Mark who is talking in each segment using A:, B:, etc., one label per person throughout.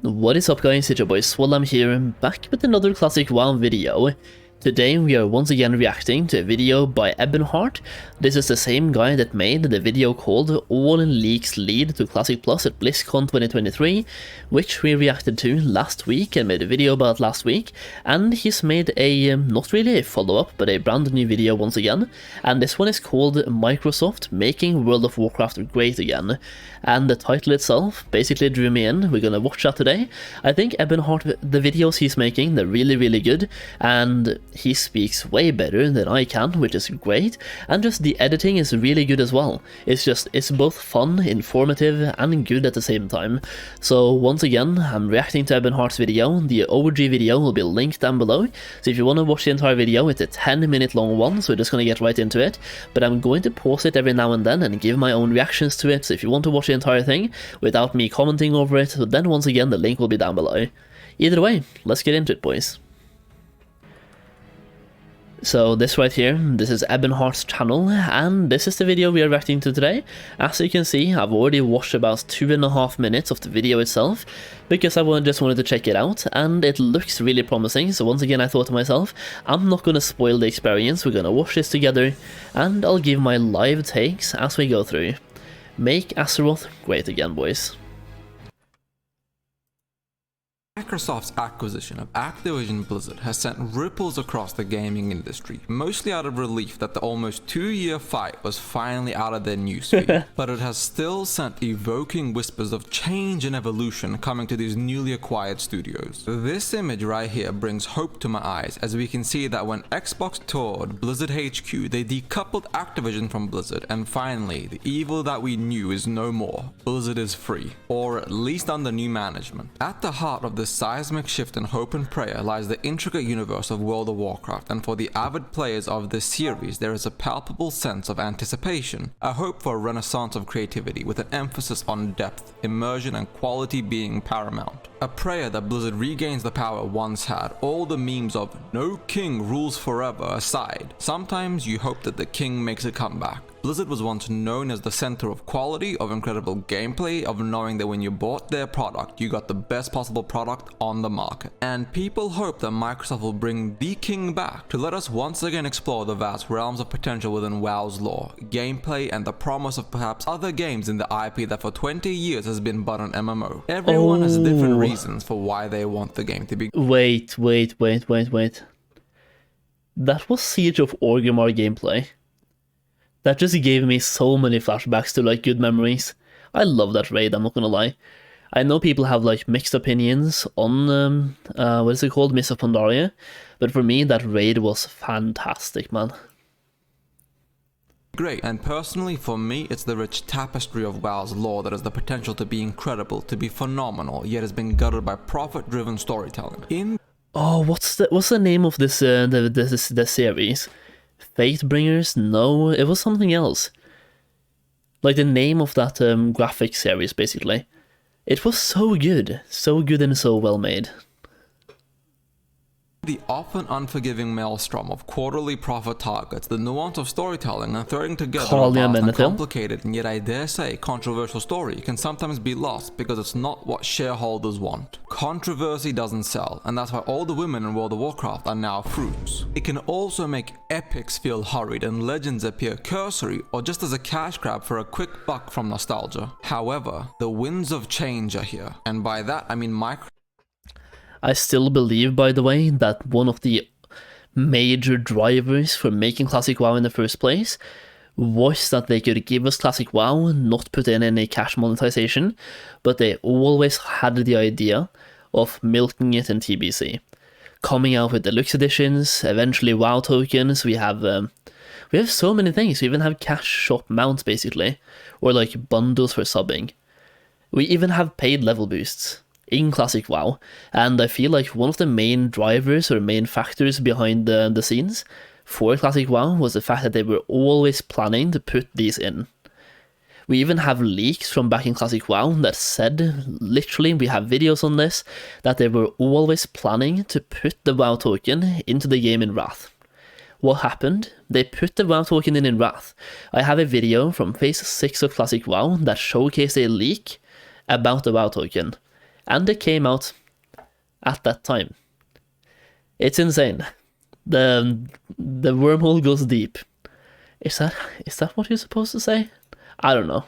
A: What is up guys, it's your boy Swallam here, back with another classic WoW video. Today we are once again reacting to a video by Addon. This is the same guy that made the video called All Leaks Lead to Classic Plus at BlizzCon 2023, which we reacted to last week and made a video about last week, and he's made a, not really a follow-up, but a brand new video once again, and this one is called Microsoft Making World of Warcraft Great Again, and the title itself basically drew me in. We're gonna watch that today. I think Addon, the videos he's making, they're really good, and he speaks way better than I can, which is great, and just the editing is really good as well. It's both fun, informative, and good at the same time. So once again, I'm reacting to Addon's video. The OG video will be linked down below, so if you want to watch the entire video, it's a 10-minute long one, so we're just going to get right into it, but I'm going to pause it every now and then and give my own reactions to it, so if you want to watch the entire thing without me commenting over it, then once again the link will be down below. Either way, let's get into it, boys. So this right here, this is Addon's channel, and this is the video we are reacting to today. As you can see, I've already watched about 2.5 minutes of the video itself, because I just wanted to check it out, and it looks really promising. So once again I thought to myself, I'm not gonna spoil the experience, we're gonna watch this together, and I'll give my live takes as we go through. Make Azeroth great again, boys.
B: Microsoft's acquisition of Activision Blizzard has sent ripples across the gaming industry, mostly out of relief that the almost 2-year fight was finally out of their newsfeed, but it has still sent evoking whispers of change and evolution coming to these newly acquired studios. This image right here brings hope to my eyes, as we can see that when Xbox toured Blizzard HQ, they decoupled Activision from Blizzard, and finally, the evil that we knew is no more. Blizzard is free, or at least under new management. At the heart of this seismic shift in hope and prayer lies the intricate universe of World of Warcraft, and for the avid players of this series there is a palpable sense of anticipation, a hope for a renaissance of creativity with an emphasis on depth, immersion and quality being paramount. A prayer that Blizzard regains the power it once had, all the memes of "no king rules forever" aside. Sometimes you hope that the king makes a comeback. Blizzard was once known as the center of quality, of incredible gameplay, of knowing that when you bought their product, you got the best possible product on the market. And people hope that Microsoft will bring the king back to let us once again explore the vast realms of potential within WoW's lore, gameplay, and the promise of perhaps other games in the IP that for 20 years has been but an MMO. Everyone has different reasons for why they want the game to be.
A: Wait. That was Siege of Orgrimmar gameplay. That just gave me so many flashbacks to like good memories. I love that raid, I'm not gonna lie. I know people have like mixed opinions on what is it called, Mists of Pandaria, but for me that raid was fantastic, man.
B: Great, and personally for me it's the rich tapestry of WoW's lore that has the potential to be incredible, to be phenomenal, yet has been gutted by profit-driven storytelling.
A: Oh, what's the name of this this series? Faithbringers? No, it was something else. Like the name of that graphic series, basically. It was so good and so well made.
B: The often unforgiving maelstrom of quarterly profit targets, the nuance of storytelling, and throwing together a vast and complicated and yet I dare say controversial story can sometimes be lost because it's not what shareholders want. Controversy doesn't sell, and that's why all the women in World of Warcraft are now fruits. It can also make epics feel hurried and legends appear cursory or just as a cash grab for a quick buck from nostalgia. However, the winds of change are here, and by that I mean
A: I still believe, by the way, that one of the major drivers for making Classic WoW in the first place was that they could give us Classic WoW, not put in any cash monetization, but they always had the idea of milking it in TBC. Coming out with deluxe editions, eventually WoW tokens, we have so many things. We even have cash shop mounts, basically, or like bundles for subbing. We even have paid level boosts in Classic WoW, and I feel like one of the main drivers or main factors behind the scenes for Classic WoW was the fact that they were always planning to put these in. We even have leaks from back in Classic WoW that said, literally, we have videos on this, that they were always planning to put the WoW token into the game in Wrath. What happened? They put the WoW token in Wrath. I have a video from phase 6 of Classic WoW that showcased a leak about the WoW token. and they came out at that time. It's insane. The wormhole goes deep. Is that what you're supposed to say? I don't know.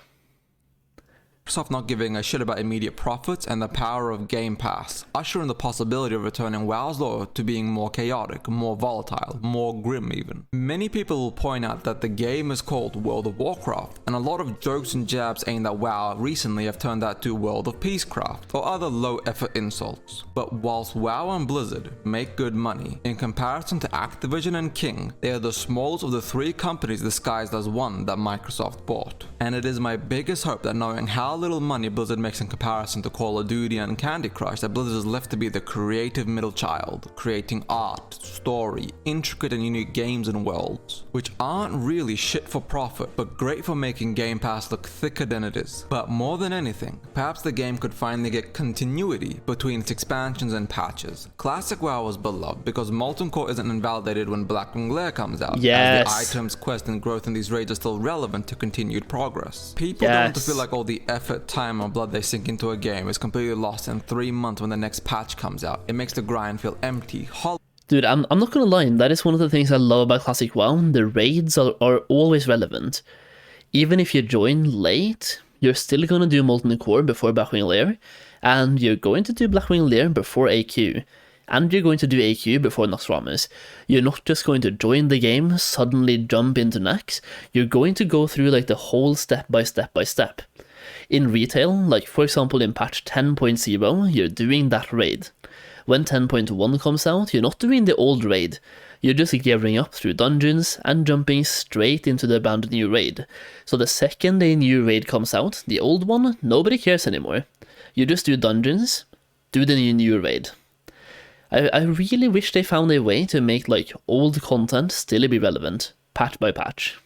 B: Microsoft not giving a shit about immediate profits and the power of Game Pass, ushering the possibility of returning WoW's lore to being more chaotic, more volatile, more grim even. Many people will point out that the game is called World of Warcraft, and a lot of jokes and jabs aimed at WoW recently have turned out to World of Peacecraft, or other low-effort insults. But whilst WoW and Blizzard make good money, in comparison to Activision and King, they are the smallest of the three companies disguised as one that Microsoft bought. And it is my biggest hope that knowing how little money Blizzard makes in comparison to Call of Duty and Candy Crush, that Blizzard is left to be the creative middle child, creating art, story, intricate and unique games and worlds, which aren't really shit for profit, but great for making Game Pass look thicker than it is. But more than anything, perhaps the game could finally get continuity between its expansions and patches. Classic WoW was beloved because Molten Core isn't invalidated when Blackwing Lair comes out,
A: yes,
B: as the items, quest and growth in these raids are still relevant to continued progress. People don't want to feel like all the effort, time and blood they sink into a game is completely lost in 3 months when the next patch comes out. It makes the grind feel empty, hollow.
A: Dude, I'm not gonna lie, that is one of the things I love about Classic WoW. The raids are always relevant. Even if you join late, you're still gonna do Molten Core before Blackwing Lair, and you're going to do Blackwing Lair before AQ, and you're going to do AQ before Noxramas. You're not just going to join the game, suddenly jump into Nax, you're going to go through like the whole step by step. In retail, like for example in patch 10.0, you're doing that raid. When 10.1 comes out, you're not doing the old raid. You're just gearing up through dungeons and jumping straight into the abandoned new raid. So the second a new raid comes out, the old one, nobody cares anymore. You just do dungeons, do the new raid. I really wish they found a way to make like old content still be relevant, patch by patch.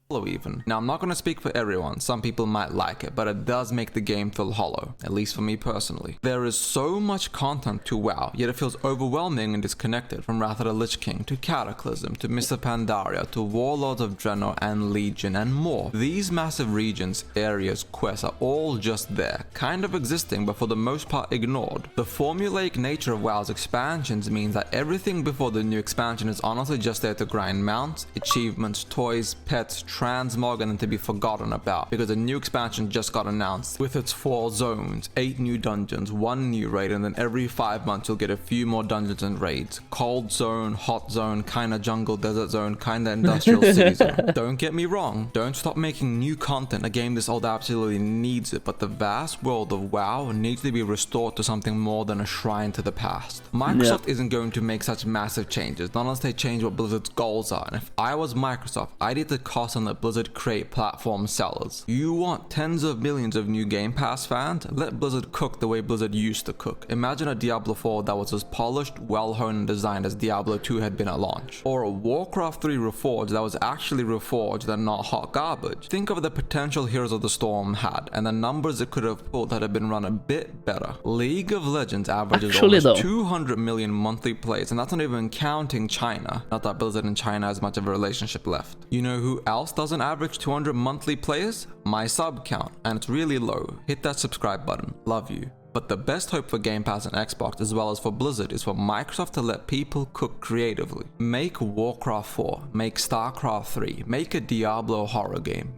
B: Even. Now, I'm not going to speak for everyone, some people might like it, but it does make the game feel hollow, at least for me personally. There is so much content to WoW, yet it feels overwhelming and disconnected, from Wrath of the Lich King, to Cataclysm, to Mr. Pandaria, to Warlords of Draenor and Legion, and more. These massive regions, areas, quests are all just there, kind of existing, but for the most part ignored. The formulaic nature of WoW's expansions means that everything before the new expansion is honestly just there to grind mounts, achievements, toys, pets, transmog, and then to be forgotten about, because a new expansion just got announced with its 4 zones, 8 new dungeons, 1 new raid, and then every 5 months you'll get a few more dungeons and raids. Cold zone, hot zone, kinda jungle, desert zone, kinda industrial city zone. Don't get me wrong, don't stop making new content. A game this old absolutely needs it, but the vast world of WoW needs to be restored to something more than a shrine to the past. Microsoft isn't going to make such massive changes, not unless they change what Blizzard's goals are, and if I was Microsoft, I'd hit the cost on that Blizzard create platform sellers. You want tens of millions of new Game Pass fans? Let Blizzard cook the way Blizzard used to cook. Imagine a Diablo 4 that was as polished, well-honed and designed as Diablo 2 had been at launch. Or a Warcraft 3 Reforged that was actually reforged and not hot garbage. Think of the potential Heroes of the Storm had, and the numbers it could have pulled had it been run a bit better. League of Legends averages almost 200 million monthly plays, and that's not even counting China. Not that Blizzard and China has much of a relationship left. You know who else doesn't average 200 monthly players? My sub count, and it's really low. Hit that subscribe button. Love you. But the best hope for Game Pass and Xbox, as well as for Blizzard, is for Microsoft to let people cook creatively. Make Warcraft 4, make StarCraft 3, make a Diablo horror game.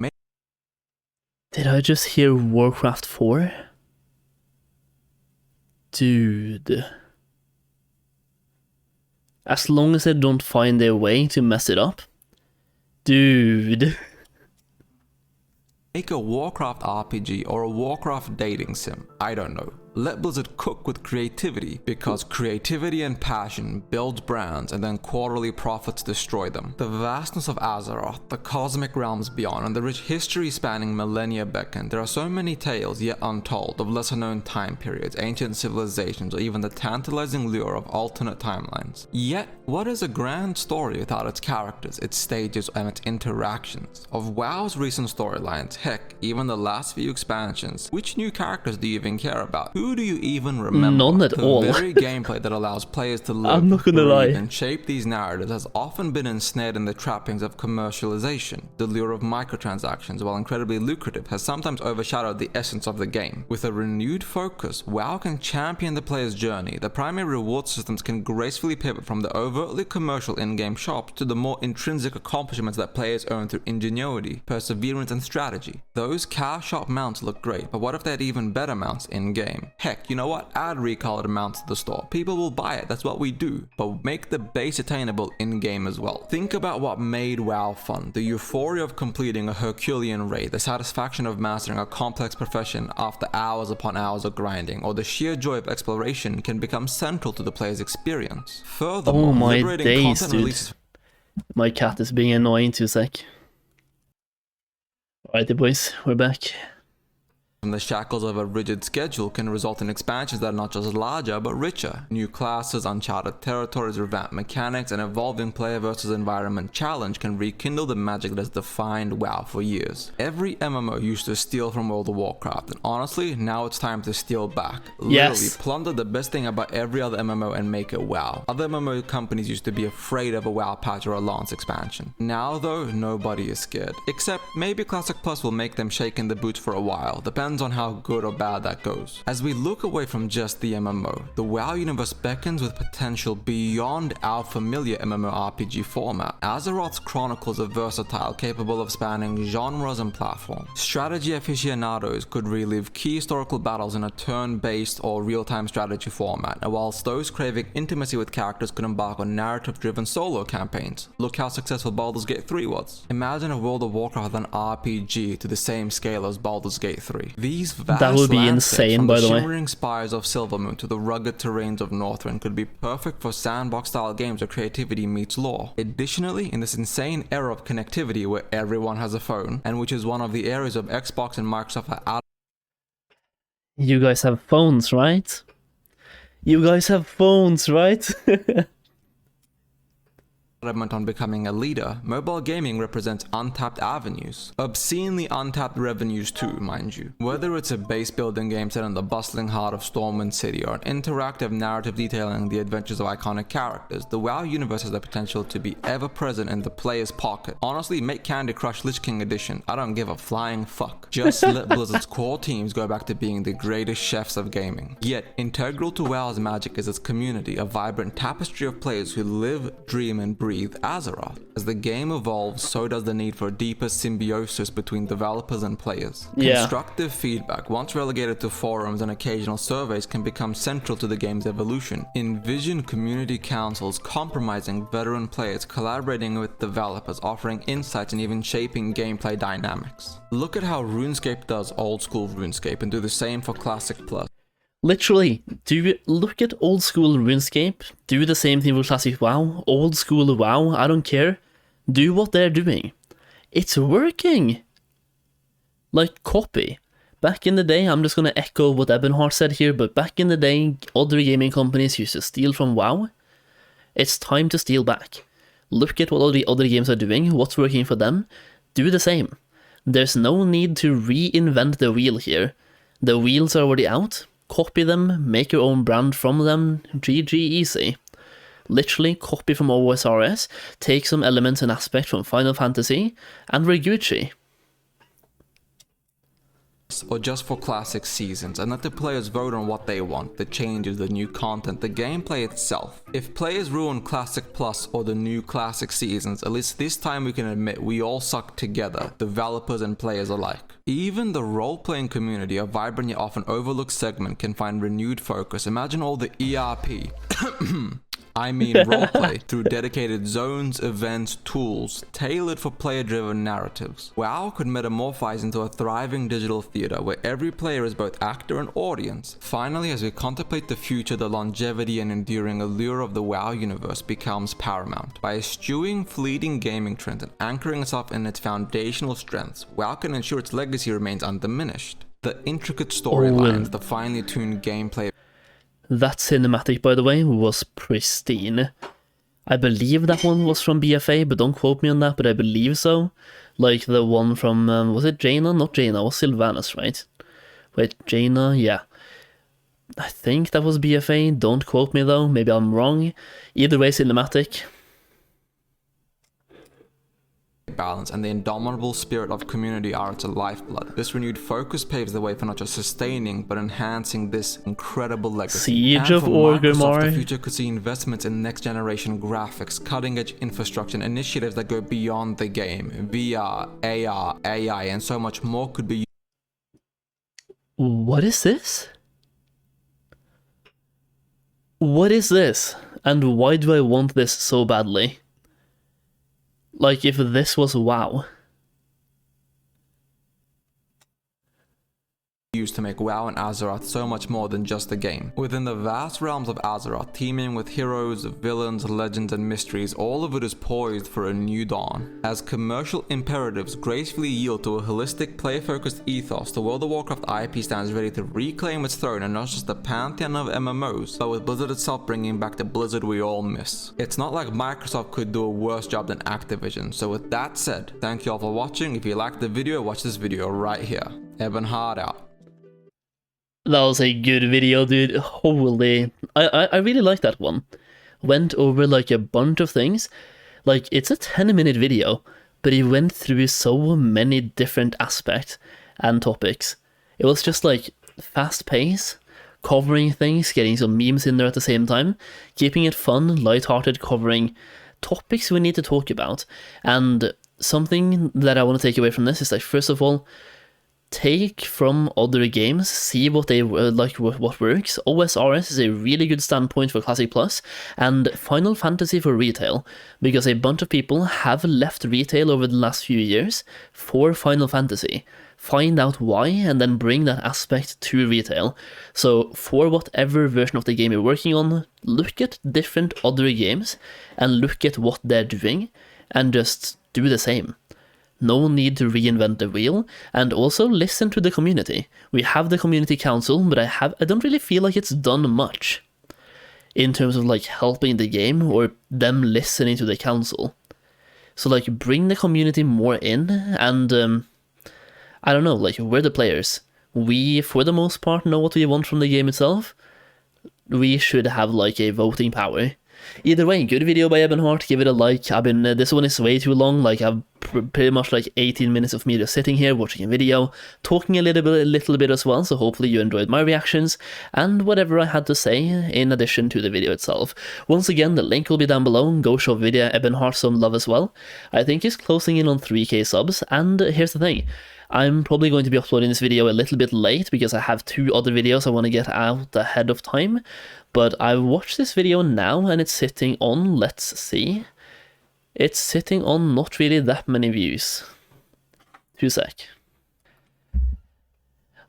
A: Did I just hear Warcraft 4? Dude. As long as they don't find their way to mess it up. Dude.
B: Make a Warcraft RPG or a Warcraft dating sim. I don't know. Let Blizzard cook with creativity, because creativity and passion build brands and then quarterly profits destroy them. The vastness of Azeroth, the cosmic realms beyond, and the rich history spanning millennia beckon. There are so many tales yet untold of lesser known time periods, ancient civilizations, or even the tantalizing lure of alternate timelines. Yet, what is a grand story without its characters, its stages, and its interactions? Of WoW's recent storylines, heck, even the last few expansions, which new characters do you even care about? Who who do you even remember?
A: None at all.
B: The very gameplay that allows players to live,
A: I'm not gonna
B: breathe,
A: lie.
B: and shape these narratives has often been ensnared in the trappings of commercialization. The lure of microtransactions, while incredibly lucrative, has sometimes overshadowed the essence of the game. With a renewed focus, WoW can champion the player's journey. The primary reward systems can gracefully pivot from the overtly commercial in-game shops to the more intrinsic accomplishments that players earn through ingenuity, perseverance, and strategy. Those cash shop mounts look great, but what if they had even better mounts in-game? Heck, you know what? Add recolored mounts to the store. People will buy it, that's what we do. But make the base attainable in-game as well. Think about what made WoW fun. The euphoria of completing a Herculean raid, the satisfaction of mastering a complex profession after hours upon hours of grinding, or the sheer joy of exploration can become central to the player's experience. Furthermore,
A: Oh my
B: liberating
A: days,
B: content
A: dude.
B: releases
A: My cat is being annoying 2 sec. Alrighty boys, we're back.
B: from the shackles of a rigid schedule can result in expansions that are not just larger but richer. New classes, uncharted territories, revamped mechanics, and evolving player versus environment challenge can rekindle the magic that has defined WoW for years. Every MMO used to steal from World of Warcraft, and honestly, now it's time to steal back. Literally,
A: Yes.
B: plunder the best thing about every other MMO and make it WoW. Other MMO companies used to be afraid of a WoW patch or a Lance expansion. Now though, nobody is scared. Except maybe Classic Plus will make them shake in the boots for a while. Depends on how good or bad that goes. As we look away from just the MMO, the WoW universe beckons with potential beyond our familiar MMORPG format. Azeroth's Chronicles are versatile, capable of spanning genres and platforms. Strategy aficionados could relive key historical battles in a turn-based or real-time strategy format, and whilst those craving intimacy with characters could embark on narrative-driven solo campaigns. Look how successful Baldur's Gate 3 was. Imagine if World of Warcraft had an RPG to the same scale as Baldur's Gate 3. These vast
A: That would be
B: landscapes,
A: insane,
B: from
A: by the way.
B: shimmering spires of Silvermoon to the rugged terrains of Northrend, could be perfect for sandbox-style games where creativity meets lore. Additionally, in this insane era of connectivity where everyone has a phone, and which is one of the areas of Xbox and Microsoft are out
A: You guys have phones, right? You guys have phones, right?
B: adamant on becoming a leader, mobile gaming represents untapped avenues. Obscenely untapped revenues too, mind you. Whether it's a base building game set in the bustling heart of Stormwind City or an interactive narrative detailing the adventures of iconic characters, the WoW universe has the potential to be ever present in the player's pocket. Honestly, make Candy Crush Lich King Edition. I don't give a flying fuck. Just let Blizzard's core teams go back to being the greatest chefs of gaming. Yet, integral to WoW's magic is its community, a vibrant tapestry of players who live, dream, and breathe Azeroth. As the game evolves, so does the need for a deeper symbiosis between developers and players.
A: Yeah.
B: Constructive feedback, once relegated to forums and occasional surveys, can become central to the game's evolution. Envision community councils compromising veteran players, collaborating with developers, offering insights, and even shaping gameplay dynamics. Look at how RuneScape does old school RuneScape and do the same for Classic Plus.
A: Literally, look at old school RuneScape, do the same thing with Classic WoW, old school WoW, I don't care. Do what they're doing. It's working. Like, copy. Back in the day, I'm just gonna echo what Ebonheart said here, but back in the day, other gaming companies used to steal from WoW. It's time to steal back. Look at what all the other games are doing, what's working for them. Do the same. There's no need to reinvent the wheel here. The wheels are already out. Copy them, make your own brand from them, GG easy. Literally copy from OSRS, take some elements and aspects from Final Fantasy, and we're Gucci.
B: Or just for classic seasons, and let the players vote on what they want, the changes, the new content, the gameplay itself. If players ruin Classic Plus or the new classic seasons, at least this time we can admit we all suck together, developers and players alike. Even the role-playing community, a vibrant yet often overlooked segment, can find renewed focus. Imagine all the ERP I mean roleplay, through dedicated zones, events, tools, tailored for player-driven narratives. WoW could metamorphose into a thriving digital theater where every player is both actor and audience. Finally, as we contemplate the future, the longevity and enduring allure of the WoW universe becomes paramount. By eschewing fleeting gaming trends and anchoring itself in its foundational strengths, WoW can ensure its legacy remains undiminished. The intricate storylines, the finely tuned gameplay.
A: That cinematic, by the way, was pristine. I believe that one was from BFA, but don't quote me on that, but I believe so. Like the one from, was it Jaina? Not Jaina, it was Sylvanas, right? Wait, Jaina, yeah. I think that was BFA, don't quote me though, maybe I'm wrong. Either way, cinematic.
B: Balance and the indomitable spirit of community are its lifeblood. This renewed focus paves the way for not just sustaining but enhancing this incredible legacy.
A: Siege
B: and
A: of
B: for Microsoft, the
A: Orgrimmar.
B: future could see investments in next generation graphics, cutting edge infrastructure, and initiatives that go beyond the game. VR, AR, AI, and so much more could be.
A: What is this? What is this? And why do I want this so badly? Like, if this was WoW.
B: Used to make WoW and Azeroth so much more than just a game. Within the vast realms of Azeroth, teeming with heroes, villains, legends, and mysteries, all of it is poised for a new dawn. As commercial imperatives gracefully yield to a holistic, player-focused ethos, the World of Warcraft IP stands ready to reclaim its throne in not just the pantheon of MMOs, but with Blizzard itself bringing back the Blizzard we all miss. It's not like Microsoft could do a worse job than Activision, so with that said, thank you all for watching. If you liked the video, watch this video right here. Ebonheart out.
A: That was a good video, dude. Holy. I really like that one. Went over like a bunch of things. Like, it's a 10-minute video, but he went through so many different aspects and topics. It was just like fast pace, covering things, getting some memes in there at the same time, keeping it fun, lighthearted, covering topics we need to talk about. And something that I want to take away from this is like, first of all, take from other games, see what they like, what works. OSRS is a really good standpoint for Classic Plus, and Final Fantasy for retail, because a bunch of people have left retail over the last few years for Final Fantasy. Find out why, and then bring that aspect to retail. So for whatever version of the game you're working on, look at different other games, and look at what they're doing, and just do the same. No need to reinvent the wheel, and also listen to the community. We have the community council, but I don't really feel like it's done much in terms of like helping the game or them listening to the council. So like, bring the community more in, and I don't know, like, we're the players. We, for the most part, know what we want from the game itself. We should have like a voting power. Either way, good video by Ebonheart, give it a like. This one is way too long, like I've pretty much like 18 minutes of me just sitting here watching a video, talking a little bit as well, so hopefully you enjoyed my reactions, and whatever I had to say in addition to the video itself. Once again, the link will be down below, go show video Ebonheart some love as well. I think he's closing in on 3k subs, and here's the thing. I'm probably going to be uploading this video a little bit late because I have 2 other videos I want to get out ahead of time. But I watched this video now and it's sitting on, let's see. It's sitting on not really that many views. 2 sec.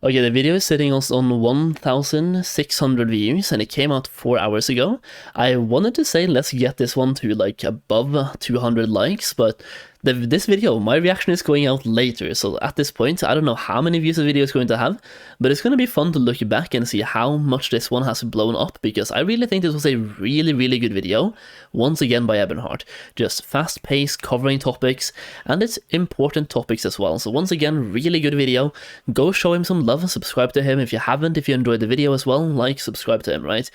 A: Okay, the video is sitting on 1,600 views and it came out 4 hours ago. I wanted to say let's get this one to like above 200 likes, but this video, my reaction is going out later, so at this point, I don't know how many views the video is going to have, but it's going to be fun to look back and see how much this one has blown up, because I really think this was a really good video, once again by Ebonheart. Just fast-paced, covering topics, and it's important topics as well. So once again, really good video. Go show him some love, subscribe to him if you haven't. If you enjoyed the video as well, like, subscribe to him, right?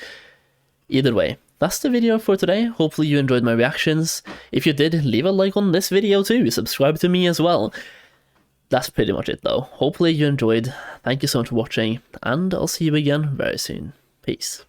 A: Either way, that's the video for today. Hopefully you enjoyed my reactions. If you did, leave a like on this video too. Subscribe to me as well. That's pretty much it though. Hopefully you enjoyed. Thank you so much for watching, and I'll see you again very soon. Peace.